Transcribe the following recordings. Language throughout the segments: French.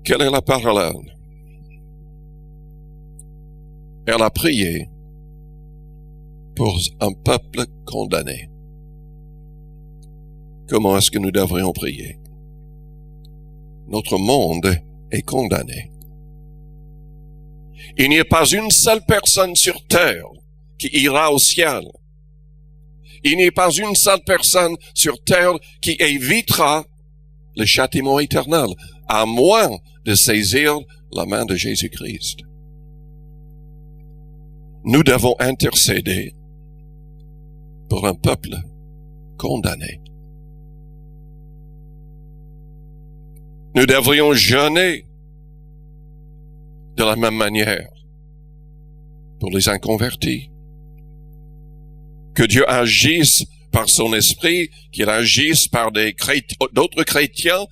Quelle est la parallèle? Elle a prié pour un peuple condamné. Comment est-ce que nous devrions prier? Notre monde est condamné. Il n'y a pas une seule personne sur terre qui ira au ciel. Il n'y a pas une seule personne sur terre qui évitera le châtiment éternel, à moins de saisir la main de Jésus-Christ. Nous devons intercéder pour un peuple condamné. Nous devrions jeûner de la même manière pour les inconvertis. Que Dieu agisse par son esprit, qu'il agisse par d'autres chrétiens,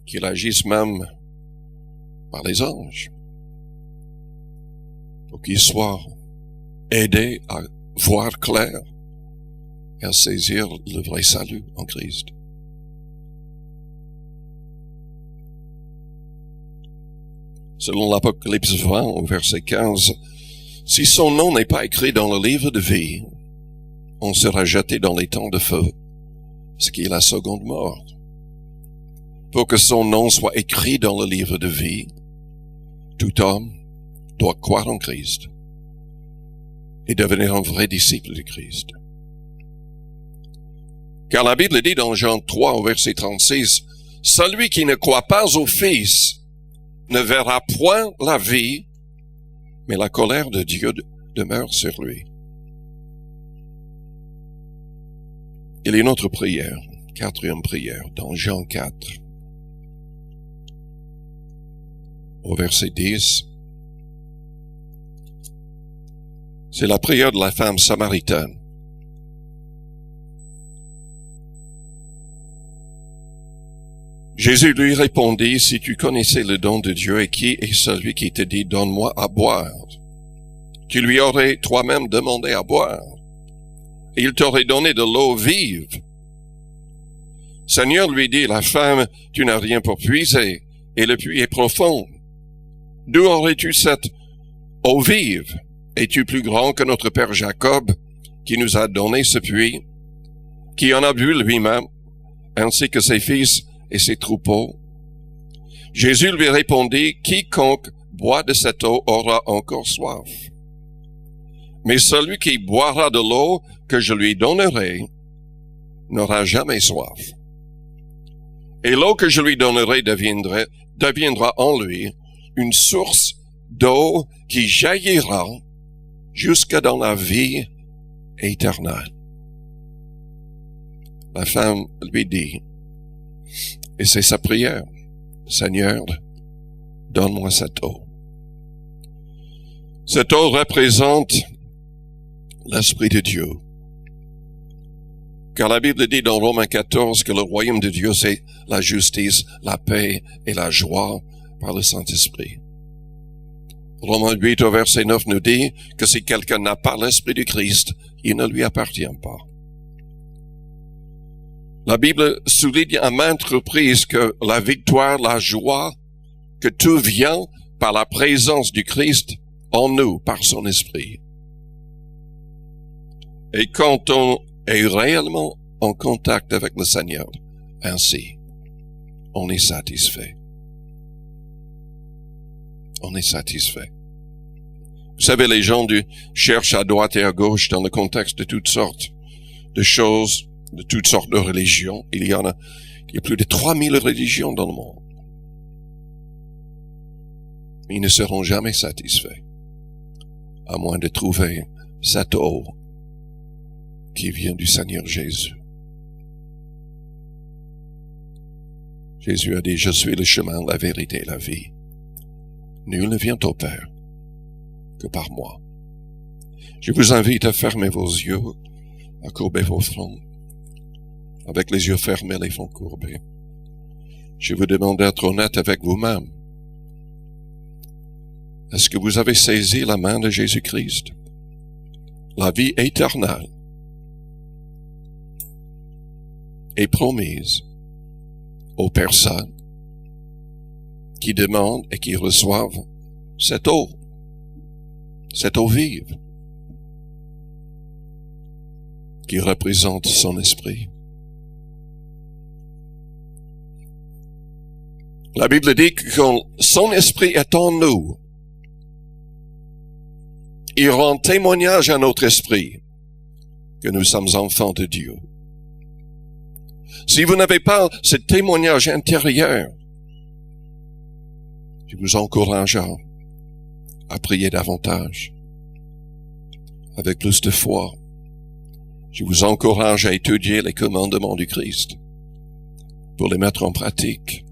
qu'il agisse même par les anges, pour qu'ils soient aidés à voir clair et à saisir le vrai salut en Christ. Selon l'Apocalypse 20, au verset 15, « Si son nom n'est pas écrit dans le livre de vie, on sera jeté dans les temps de feu, ce qui est la seconde mort. Pour que son nom soit écrit dans le livre de vie, tout homme doit croire en Christ et devenir un vrai disciple de Christ. Car la Bible dit dans Jean 3, au verset 36, « Celui qui ne croit pas au Fils ne verra point la vie, mais la colère de Dieu demeure sur lui. » Il y a une autre prière, quatrième prière, dans Jean 4, au verset 10. C'est la prière de la femme samaritaine. Jésus lui répondit, « Si tu connaissais le don de Dieu et qui est celui qui te dit, donne-moi à boire, tu lui aurais toi-même demandé à boire. Et il t'aurait donné de l'eau vive. » Seigneur lui dit, « La femme, tu n'as rien pour puiser, et le puits est profond. D'où aurais-tu cette eau vive? Es-tu plus grand que notre père Jacob, qui nous a donné ce puits, qui en a bu lui-même, ainsi que ses fils et ses troupeaux? » Jésus lui répondit, « Quiconque boit de cette eau aura encore soif. Mais celui qui boira de l'eau que je lui donnerai n'aura jamais soif. Et l'eau que je lui donnerai deviendra en lui une source d'eau qui jaillira jusque dans la vie éternelle. » La femme lui dit, et c'est sa prière, « Seigneur, donne-moi cette eau. » Cette eau représente l'Esprit de Dieu. Car la Bible dit dans Romains 14 que le royaume de Dieu, c'est la justice, la paix et la joie par le Saint-Esprit. Romains 8 au verset 9 nous dit que si quelqu'un n'a pas l'Esprit du Christ, il ne lui appartient pas. La Bible souligne à maintes reprises que la victoire, la joie, que tout vient par la présence du Christ en nous, par son Esprit. Et quand on est réellement en contact avec le Seigneur, ainsi, on est satisfait. On est satisfait. Vous savez, les gens cherchent à droite et à gauche dans le contexte de toutes sortes de choses, de toutes sortes de religions. Il y a plus de 3000 religions dans le monde. Ils ne seront jamais satisfaits, à moins de trouver cette eau qui vient du Seigneur Jésus. Jésus a dit, « Je suis le chemin, la vérité et la vie. Nul ne vient au Père que par moi. » Je vous invite à fermer vos yeux, à courber vos fronts. Avec les yeux fermés, les fronts courbés. Je vous demande d'être honnête avec vous-même. Est-ce que vous avez saisi la main de Jésus-Christ? La vie éternelle est promise aux personnes qui demandent et qui reçoivent cette eau vive, qui représente son esprit. La Bible dit que quand son esprit est en nous, il rend témoignage à notre esprit que nous sommes enfants de Dieu. Si vous n'avez pas ce témoignage intérieur, je vous encourage à prier davantage, avec plus de foi. Je vous encourage à étudier les commandements du Christ pour les mettre en pratique.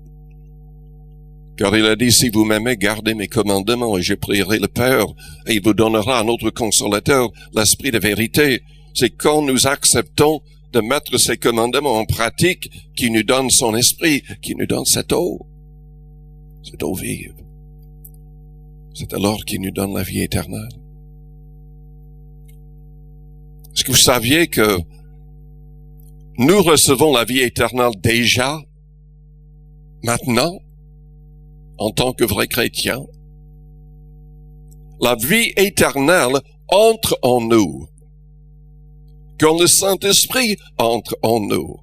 Car il a dit, si vous m'aimez, gardez mes commandements et je prierai le Père et il vous donnera un autre consolateur, l'Esprit de vérité. C'est quand nous acceptons de mettre ces commandements en pratique qui nous donne son esprit, qui nous donne cette eau vive. C'est alors qu'il nous donne la vie éternelle. Est-ce que vous saviez que nous recevons la vie éternelle déjà, maintenant, en tant que vrais chrétiens? La vie éternelle entre en nous. Quand le Saint-Esprit entre en nous.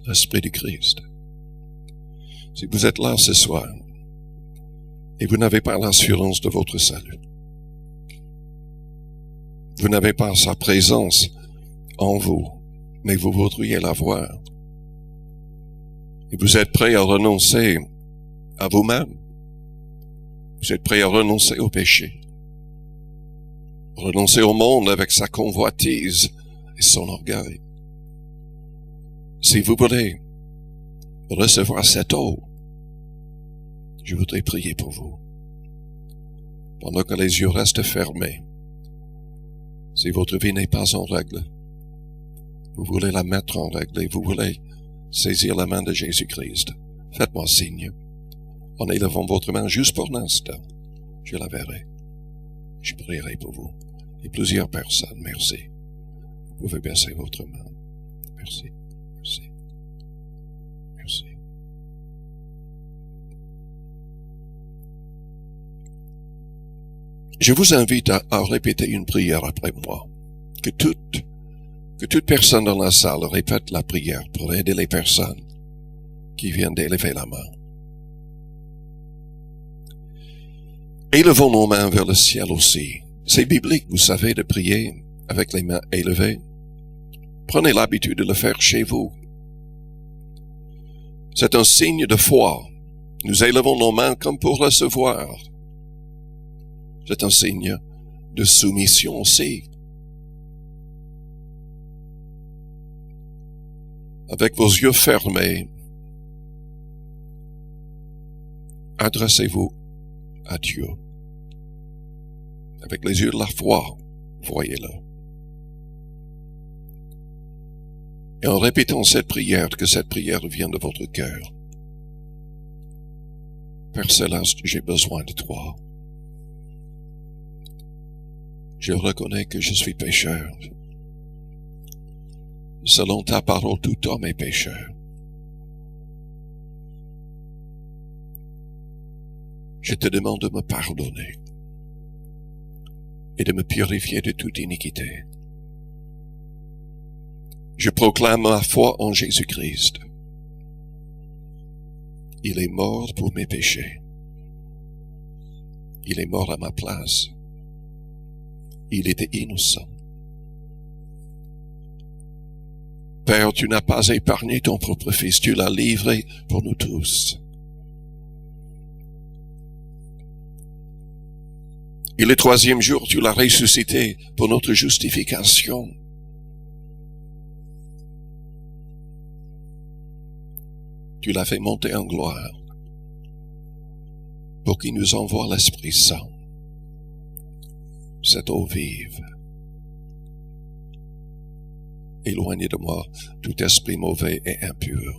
L'Esprit du Christ. Si vous êtes là ce soir et vous n'avez pas l'assurance de votre salut, vous n'avez pas sa présence en vous, mais vous voudriez l'avoir, et vous êtes prêt à renoncer à vous-même, vous êtes prêt à renoncer au péché, renoncer au monde avec sa convoitise et son orgueil. Si vous voulez recevoir cette eau, je voudrais prier pour vous. Pendant que les yeux restent fermés, si votre vie n'est pas en règle, vous voulez la mettre en règle et vous voulez saisir la main de Jésus-Christ, faites-moi signe. En élevant votre main juste pour l'instant, je la verrai. Je prierai pour vous. Et plusieurs personnes, merci. Vous pouvez baisser votre main. Merci, merci, merci. Je vous invite à répéter une prière après moi. Que toute personne dans la salle répète la prière pour aider les personnes qui viennent d'élever la main. Élevons nos mains vers le ciel aussi. C'est biblique, vous savez, de prier avec les mains élevées. Prenez l'habitude de le faire chez vous. C'est un signe de foi. Nous élevons nos mains comme pour recevoir. C'est un signe de soumission aussi. Avec vos yeux fermés, adressez-vous à Dieu. Avec les yeux de la foi, voyez-le. Et en répétant cette prière, que cette prière vienne de votre cœur. Père Céleste, j'ai besoin de toi. Je reconnais que je suis pécheur. Selon ta parole, tout homme est pécheur. Je te demande de me pardonner et de me purifier de toute iniquité. Je proclame ma foi en Jésus-Christ. Il est mort pour mes péchés. Il est mort à ma place. Il était innocent. Père, tu n'as pas épargné ton propre Fils, tu l'as livré pour nous tous. Et le troisième jour, tu l'as ressuscité pour notre justification. Tu l'as fait monter en gloire pour qu'il nous envoie l'Esprit Saint, cette eau vive. Éloignez de moi tout esprit mauvais et impur.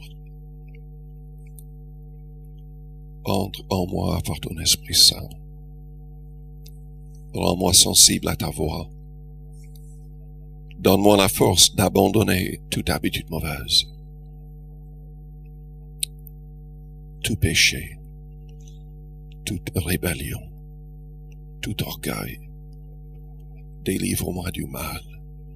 Entre en moi par ton Esprit Saint. Rends-moi sensible à ta voix. Donne-moi la force d'abandonner toute habitude mauvaise. tout péché, toute rébellion, tout orgueil. Délivre-moi du mal.